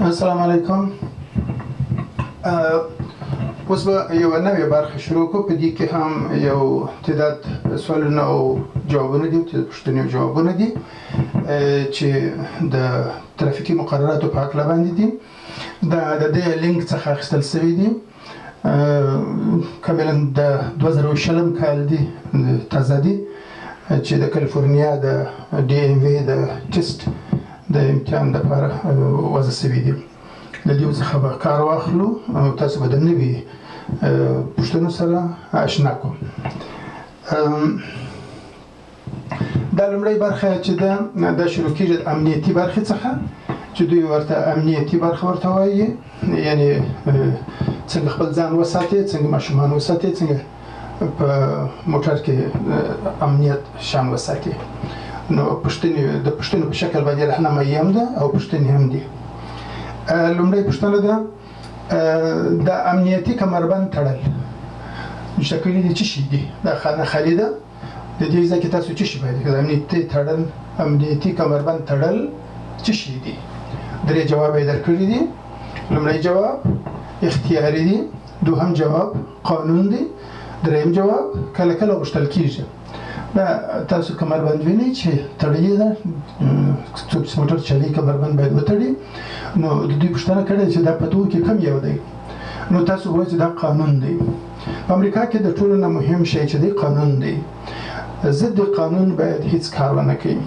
السلام علیکم. اوس به یو نوې برخه شروع کړو. په دې کې هم یو تعداد سوالونه او جوابونه دي، پوښتنې او جوابونه دي چې د ترافیکي مقرراتو په هکله باندې دي. دا د دې لینک څخه اخیستل شوي دي. کاملا د 2020 کال دي، تازه دي، چې د کالیفورنیا د ډي ام وی د ټیسټ د امتحان لپاره وضع شوي دي. د دې څخه به کار واخلو او تاسو به د نوي پوښتنو سره آشنا کوم. دا لومړی برخه چې دا شروع کېږي د امنیتي برخې څخه، چې دوی ورته امنیتي برخه ورته وایي، یعنې څنګه خپل ځان وساتي، څنګه ماشومان وساتي، څنګه په موټر کې امنیت شان وساتي. نو د پوښتنو په شکل باندې راهنمایي هم ده او پوښتنې هم دي. لومړی پوښتنه ده د امنیتي کمربند تړل شکلي دي څه شي دي؟ دا خانه خالي ده. د دې ځای کې تاسو څه شي باید امنیتي کمربند تړل څه شي دي؟ 3 جواب یې درکړي دي. لومړی جواب اختیاري دي، دوهم جواب قانون دی، دریم جواب کله کله غوښتل کېږي. دا تاسو کمربند وینئ چې تړلې ده، څوک چې موټر چلوي کمربند باید وتړي. نو د دوی پوښتنه کړې چې دا په دوو کې کم یو دی؟ نو تاسو وایئ چې دا قانون دی. په امریکا کې د ټولو نه مهم شی چې دی قانون دی. ضد قانون باید هیڅ کار ونه کوي.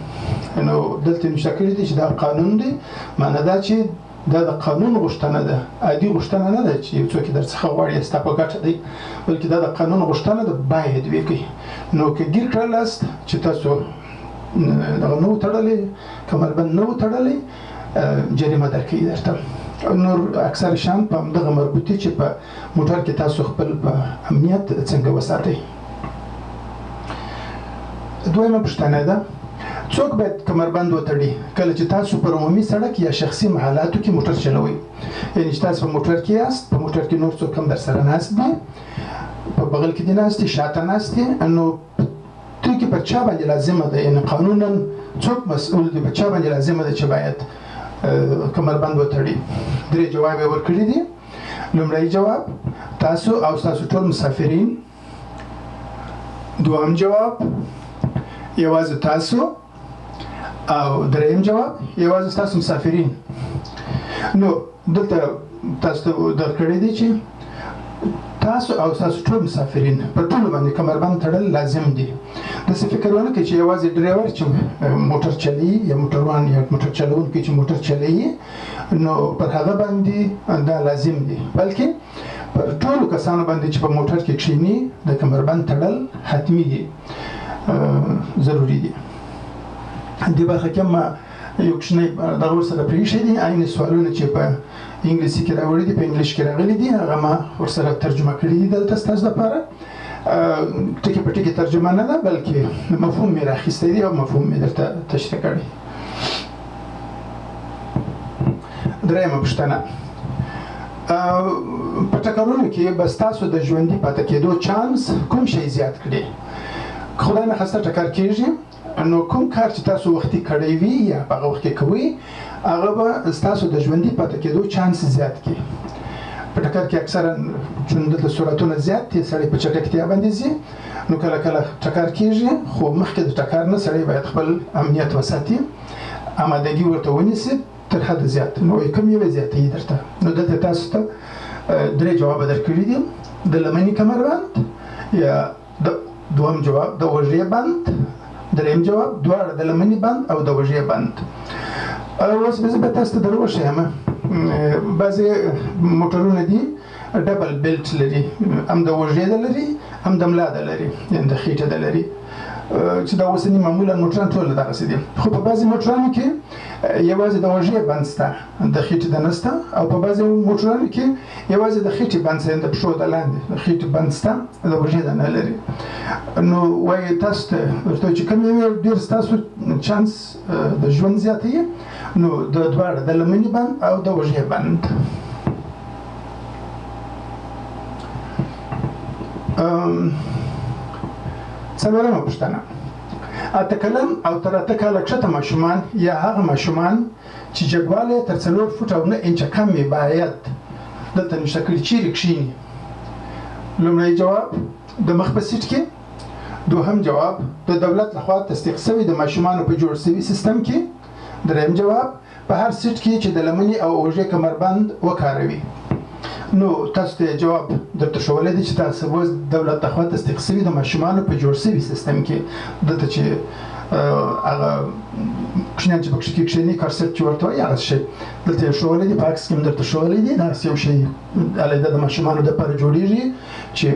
نو دلته نشته کړي دي چې دا قانون دی، معنی دا چې دا د قانون غوښتنه ده، عادي غوښتنه نه ده چې یو څوک در څخه غواړي ستا په ګټه دی، بلکې دا د قانون غوښتنه ده، باید وکړي. نو که ګیر کړلاست چې تاسو دغه نه و تړلی، کمربند نه و تړلی، جریمه درکوي درته. نور اکثر شیان په همدغه مربوطي چې په موټر کې تاسو خپل په امنیت څنګه وساتئ. دویمه پوښتنه ده، څوک باید کمربند وتړي کله چې تاسو پر عمومي سړک یا شخصي محلاتو کې موټر چلوئ؟ یعنې چې تاسو په موټر کې یاست، په موټر کې نور څوک هم در سره ناست دي، په بغل کې دي ناست دي، شاته ناست دي. نو دوی کې پر چا باندې لازمه ده، یعنې قانونا څوک مسؤل دی، په چا باندې لازمه ده چې باید کمربند وتړي؟ 3 جواب یې ورکړي دي. لومړی جواب تاسو او ستاسو ټول مسافرین، دوهم جواب یوازې تاسو، او دریم جواب یوازې ستاسو مسافرین. نو دلته تاسو ته درکړی دی چې تاسو او ستاسو ټول مسافرین پر ټولو باندې کمربند تړل لازم دي. داسې فکر ونه کړئ چې یوازې ډرایور چې موټر چلوي یا موټروان یا موټر چلوونکی چې موټر چلوي نو پر هغه باندې دا لازم دي، بلکې پر ټولو کسانو باندې چې په موټر کې کښیني د کمربند تړل حتمي دي، ضروري دي. دې برخه کې ما یو کوچنی دغه ورسره پرېښی دي، عین سوالونه چې په انګلیسي کې راوړي دي، په انګلیش کې راغلي دي، هغه ما ورسره ترجمه کړي دي دلته ستاسو لپاره. ټکي په ټکي ترجمه نه ده، بلکې مفهوم مې راخیستی دی او مفهوم مې درته تشریح کړی. درېیمه پوښتنه، په ټکرونو کې به ستاسو د ژوندي پاتې کېدو چانس کوم شی زیات کړي؟ خدای نخواسته ټکر کېږي، نو کوم کار چې تاسو وختي کړی وي یا په هغه وخت کې کوئ، هغه به ستاسو د ژوندي پاتې کېدو چانس زیات کړي. په ټکر کې اکثرا چون دلته سرعتونه زیات دي، سړی په چټکتیا باندې ځي، نو کله کله ټکر کېږي، خو مخکې د ټکر نه سړی باید خپل امنیت وساتي، آمادګي ورته ونیسي تر حده زیات. نو کوم یو زیاتوي درته؟ نو دلته تاسو ته 3 جواب درکړي دي. د لمنې کمربند، یا دوهم جواب د اوږې بند، دریم جواب دواړه د لمنې بند او د اوږې بند. اوس به زه تاسو ته در وښیم، بعضې موټرونه دي ډبل بیلټ لري، هم د اوږې د لري هم د ملا د لري، یعنې د خېټې د لري، چې دا اوسني معمولا موټران ټول دغسې دي. خو په بعضې موټرانو کې یوازې د اوږې بند شته، د خېټې د نه شته، او په بعضې موټرانو کې یوازې د خېټې بند شته، د پښو د لاندې د خېټې بند شته، د اوږې د نه لري. نو وایي تاسو ته ورته چې کوم یو ډېر ستاسو چانس د ژوند زیاتوي؟ نو د دواړه د لمنې بند او د اوږې بند. څلورمه پوښتنه، اته کلن او تر اته کاله کښته ماشومان یا هغه ماشومان چې جګوالی تر 4 فوټه او 9 انچه کم وي باید دلته نشته کړي چیرې کښېني. لومړی جواب د مخ په سیټ کې. دوهم جواب د دولت لخوا تصدیق شوی د ماشومانو په جوړ شوي سیستم کې. دریم جواب په هر سیټ کې چې د لمنې او اوږې کمربند وکاروي. نو تاسو ته جواب درته ښوولی دی چې تاسو اوس دولت لخوا تصدیق شوي د ماشومانو په جوړ شوي سیستم کې دلته چې هغه کوچنیان چې پکښې کې کښېني کارسیټ چې ورته وایي هغه شی دلته یې ښوولی دی، په عکس کې هم درته ښوولی دی. داسې یو شی علیحده د ماشومانو دپاره جوړېږي چې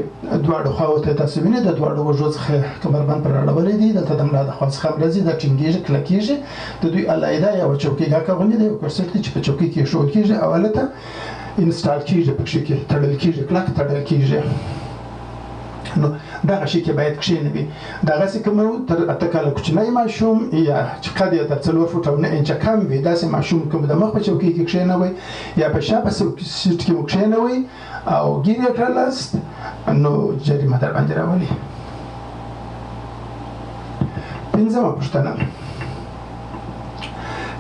دواړو خواو ته تاسو وینئ د دواړو وږو څخه کمربند پرې اړولی دی. دلته د ملا د خوا څخه هم راځي، دا ټینګېږي، کلکېږي. د دوی علیحده یوه چوکۍ غوندې دی، یو کارسیټ دی چې په چوکۍ کې ایښودل کېږي او هلته انسټال کېږي، پکښې کې تړل کېږي، کلک تړل کېږي. نو دغه شي کې باید کښېنوي. دغسې که مو تر اته کاله کوچنی ماشوم یا چې قد یې تر 4 فوټه او 9 انچه کم وي داسې ماشوم که مو د مخ په چوکۍ کې کښېنوئ یا په شا په سیټ کې مو کښېنوئ او ګیر یې کړلاست نو جریمه در باندې راولي. 5مه پوښتنه: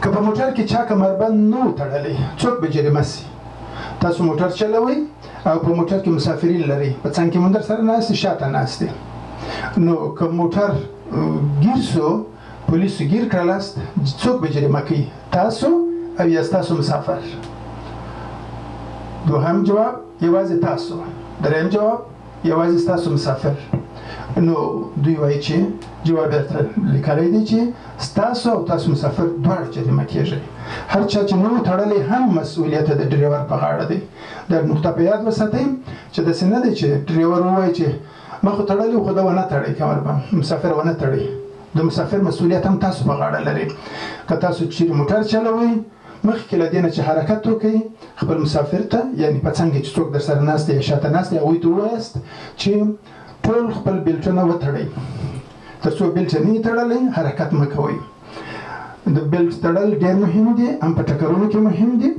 که په موټر کې چا کمربند نه و تړلی څوک به جریمه سي؟ تاسو موټر چلوئ او په موټر کې مسافرین لري، په څنګ کې مو در سره ناست دي، شاته ناست دي. نو که موټر ګیر سو، پولیسو ګیر کړلاست، څوک به جریمه کوي؟ تاسو او یا ستاسو مسافر؟ دوهم جواب یوازې تاسو. دریم جواب یوازې ستاسو مسافر. نو دوی وایي چې جواب درته لیکلی دی چې ستاسو او تاسو مسافر دواړه جریمه کېږئ. هر چا چې نه و تړلی هم مسؤلیت د ډریور په غاړه دی. دا نقطه په یاد وساتئ چې داسې نه دی چې ډریور ووایي چې ما خو تړلی و خو ده ونه تړئ کمربند، مسافر ونه تړئ. د مسافر مسؤلیت هم تاسو په غاړه لرئ. که تاسو چیرې موټر چلوئ مخکې له دې نه چې حرکت وکړئ خپل مسافر ته یعنې په څنګ کې چې څوک در سره ناست دی یا شاته ناست دی هغوی ته ووایاست چې ټول خپل بیلټونه وتړئ. تر څو بیلټ نه یې تړلی حرکت مه کوئ. د بیلټ تړل ډېر مهم دي، هم په ټکرونو کې مهم دي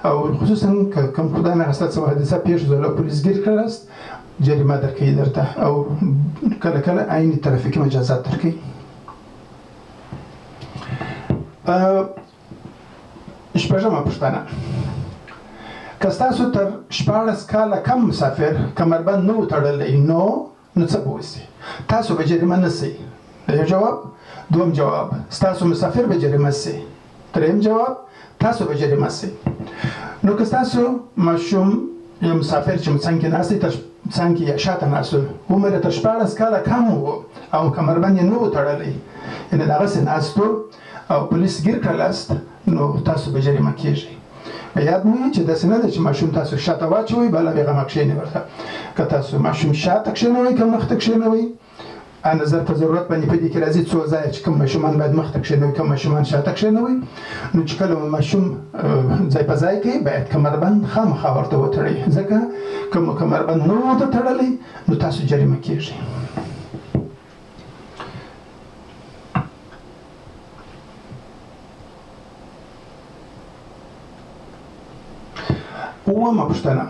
او خصوصا که کوم خدای نخواسته څه حادثه پېښ شوه او پولیس ګیر کړاست جریمه درکوي درته او کله کله عیني ترافیکي مجازات درکوي. شپږمه پوښتنه: که ستاسو تر 14 کاله کم مسافر کمربند نه و تړلی نو څه به وسي؟ تاسو به جریمه نه سئ. یو جواب. دوم جواب ستاسو مسافر به جریمه سي. دریم جواب تاسو به جریمه سي. نو که ستاسو ماشوم یا مسافر چې څنګ کې ناست دی تر څنګ کې یا شاته ناست و عمر یې تر 14 کاله کم و او کمربند یې نه و تړلی یعنې دغسې ناست و او پولیس ګیر کړلاست نو تاسو به جریمه کېږئ. یاد مو وي چې داسې نه ده چې ماشوم تاسو شاته واچوئ بله بېغمه کښېنئ ورته. که تاسو ماشوم شاته کښېنوئ که مخ ته کښېنوئ نظر په ضرورت باندې په دې کې راځي څو ځایه چې کوم ماشومان باید مخ ته کښېنوئ کوم ماشومان شاته کښېنوئ. نو چې کله ماشوم ځای په ځای کوي باید کمربند خامخا ورته وتړئ ځکه که مو کمربند نه و ورته تړلی نو تاسو جریمه کېږئ. اومه پوښتنه: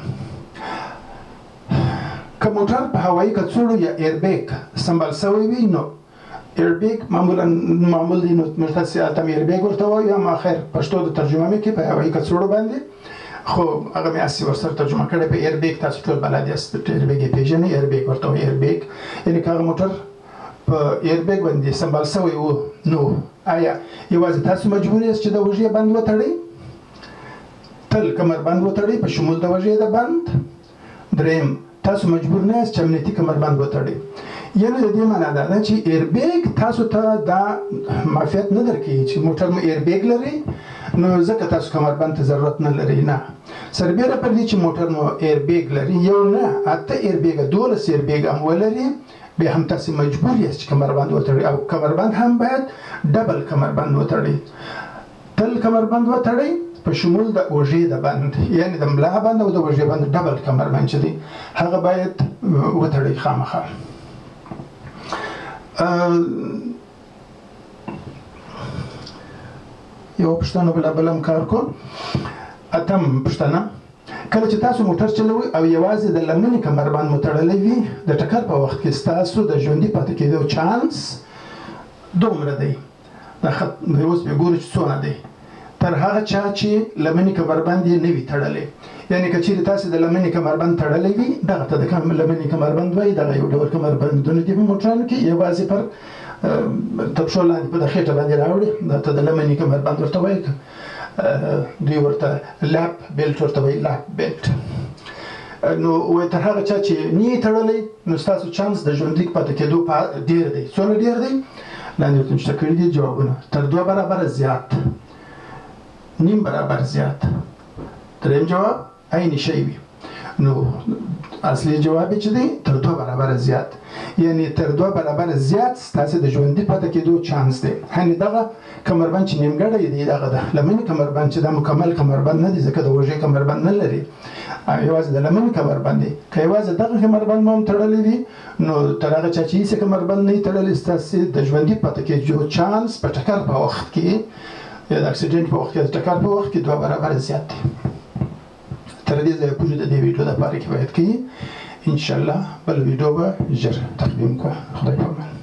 که موټر په هوایي کڅوړو یا ایربیګ سمبال شوی وي نو ایربیګ معمول دی نو موږ تاسې هلته هم ایربیګ ورته وایو یا ما خیر پښتو د ترجمه مې کړي په هوایي کڅوړو باندې خو هغه مې هسې ورسره ترجمه کړی په ایربیګ. تاسو ټول بلد یاست ایربیګ یې پېژنئ. ایربیګ ورته وایي ایربیګ یعنې که هغه موټر په ایربیګ باندې سمبال شوی و نو آیا یوازې تاسو مجبور یاست چې د اوږې بند وتړئ؟ تل کمربند وتړئ په شمول د اوږې د بند. دریم تاسو مجبور نه یاست چې امنیتي کمربند وتړئ. یعنې د دې معنا دا ده چې ایربیګ تاسو ته دا معافیت نه درکوي چې موټر مو ایربیګ لري نو ځکه تاسو کمربند ته ضرورت نه لرئ. نه، سربیره پر دې چې موټر مو ایربیګ لري یو نه 8 ایربیګه 12 ایربیګ هم ولري بیا هم تاسو مجبور یاست چې کمربند وتړئ او کمربند هم باید ډبل کمربند وتړئ. تل کمربند وتړئ په شمول د اوږې د بند یعنې د ملا بند او د اوږې بند ډبل کمربند چې دی هغه باید وتړئ خامخا. یو پوښتنه بله هم کار کو. اتم پوښتنه: کله چې تاسو موټر چلوئ او یوازې د لمنې کمربند مو تړلی وي د ټکر په وخت کې ستاسو د ژوندي پاتې کېدو چانس دومره دی دا خط اوس به ګورو چې څونه دی تر هغه چا چې لمنې کمربند یې نه وي تړلی یعنی که چیرې تاسې د لمنې کمربند تړلی وي دغه ته د لمنې کمربند وایي دغه یو ډول کمربندونه دي په موټرانو کې یوازې پر تر پښو لاندې په د خېټه باندې راوړي دا ته د لمنې کمربند ورته وایي دوی ورته لاپ بیلټ ورته وایي لاپ بیلټ نو وایي تر هغه چا چې نه یې تړلی نو ستاسو چانس د ژوندلیک پاتې کېدو ډېر دی څومره ډېر دی لاندې ورته نشته کړي دي جوابونه تر 2 برابره زیات نیم برابر زیات دریم جواب عین شی وي نو اصلي جواب چې دی تر 2 برابره زیات یعنی تر 2 برابره زیات ستاسو د ژوندۍ پاتې کېدو چانس دی هني دغه کمربند چې نیمګړی دی دغه د لمنې کمربند چې د مکمل کمربند نه دی ځکه د وژې کمربند نه لري یوازې د لمنې کمربند دی که یوازې دغه کمربند مو هم تړلی وي نو تر هغه چا چې هېڅ کمربند نه وي تړلی ستاسې د ژوندۍ پاتې کېدو چانس په ټکر په وخت کې یا د اکسیډنټ په وخت کې د ټکر په وخت کې 2 برابره زیات دی تر دې ځایه پورې د دې ویډیو لپاره کفایت کوي انشاءالله بل ویډیو به ژر تقدیم کوه خدای په امان